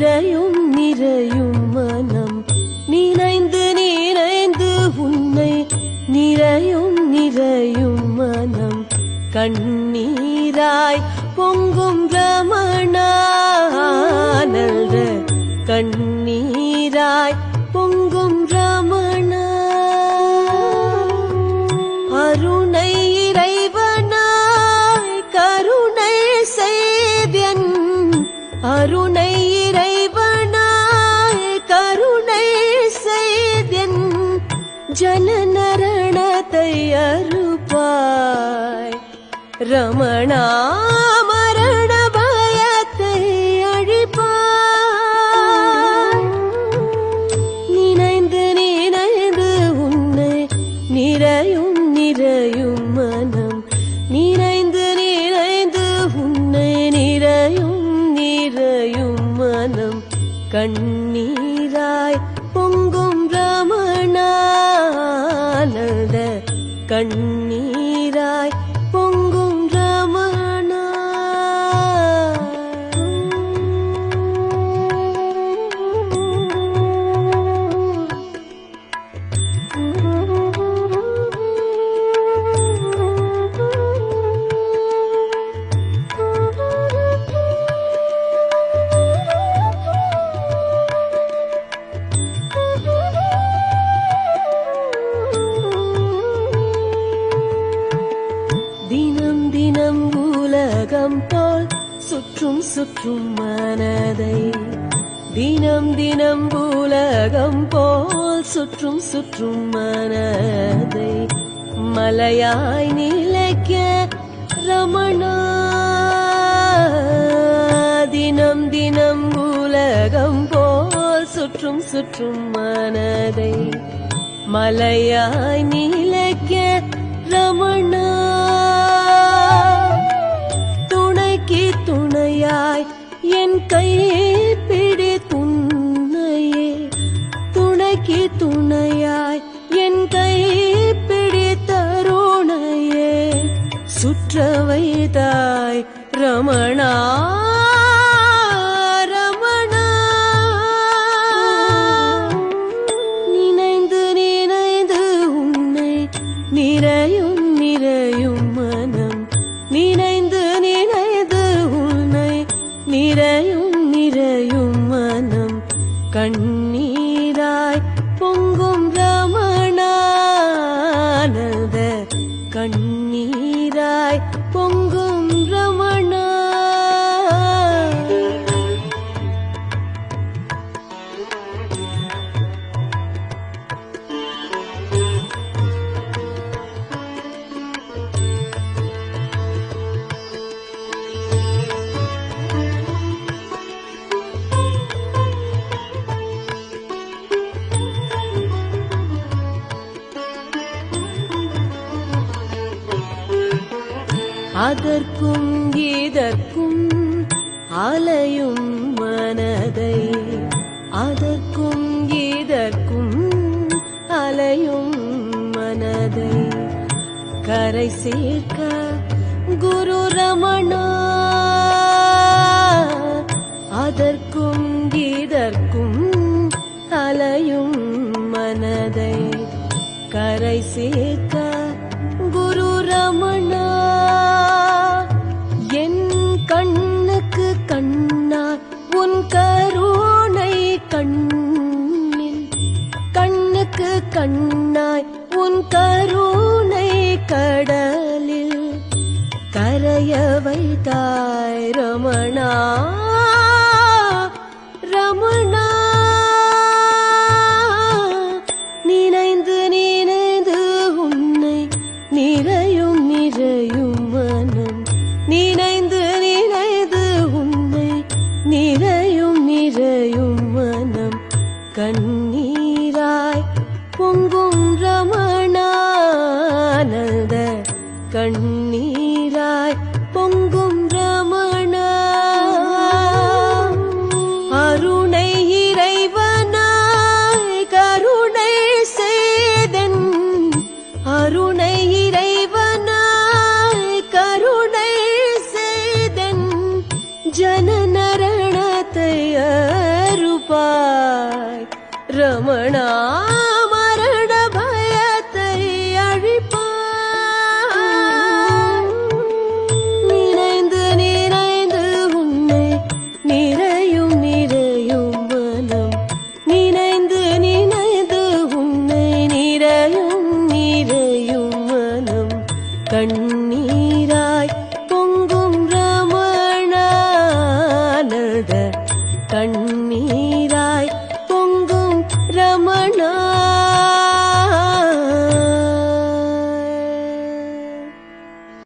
நிறையும் நிறையும் மனம் நினைந்து நினைந்து உன்னை நிறையும் நிறையும் மனம் கண்ணீராய் பொங்கும் ரமணானல்ற கண்ணீராய் பொங்கும் ரமணா அருணை இறைவனாய் கருணை செய்தன் அருணை இறைவனாய் கருணை செய்தன் ஜனநரணத்தை அறுப்பாய் ரமணா மரண பயத்தை அழிப்பாய் நினைந்து நினைந்து உன்னை நிறையும் நிறையும் மனம் நினைந்து நினைந்து உன்னை நிறையும் நிறையும் மனம் கண்ணீராய் பொங்கும் ரமணானந்த கண்ணீராய் பொங்கும் ரமணா தினம் தினம் உலகம் போல் சுற்றும் சுற்றும் மனதை தினம் தினம் உலகம் போல் சுற்றும் சுற்றும் மனதை மலையாய் நிலைக்க ரமணா தினம் தினம் உலகம் போல் சுற்றும் சுற்றும் மனதை மலையாய் நிலைக்க ரமணா துணைக்கு துணையாய் என் கை பிடி துணையே துணைக்கு துணையாய் என் கை பிடி தருணையே சுற்ற வைத்தாய் ரமணா ரமணா நினைந்து நினைந்து உன்னை நிறையும் நிறையும் மனம் நினைந்து நினைந்து உன்னை நிறையும் நிறையும் மனம் கண்ணீராய் பொங்கும் ரமணானந்த கண்ணீராய் பொங்கும் ரமணா அதற்கும் இதற்கும் அலையும் மனதை அதற்கும் இதற்கும் அலையும் மனதை கரை சேர்க்க குரு ரமணா அதற்கும் இதற்கும் அலையும் மனதை கரை சேர்க்க குரு ரமணா என் கண்ணுக்கு கண்ணாய் உன் கருணை கண்ணில் கண்ணுக்கு கண்ணாய் உன் கருணை கடலில் கரைய வைத்தாய் ரமணா ரமணா நினைந்து நினைந்து உன்னை நிறையும் நிறையும் மனம் நினைந்து நினைந்து உன்னை நிறையும் நிறையும் மனம் கண்ணீராய் பொங்கும் ரமணானந்த கண்ணீராய் பொங்கும் ரமணா அருணை இறைவனாய் கருணை செய்தன் அருணை இறைவனாய் கருணை செய்தன் ஜனநரணத்தை ரமணா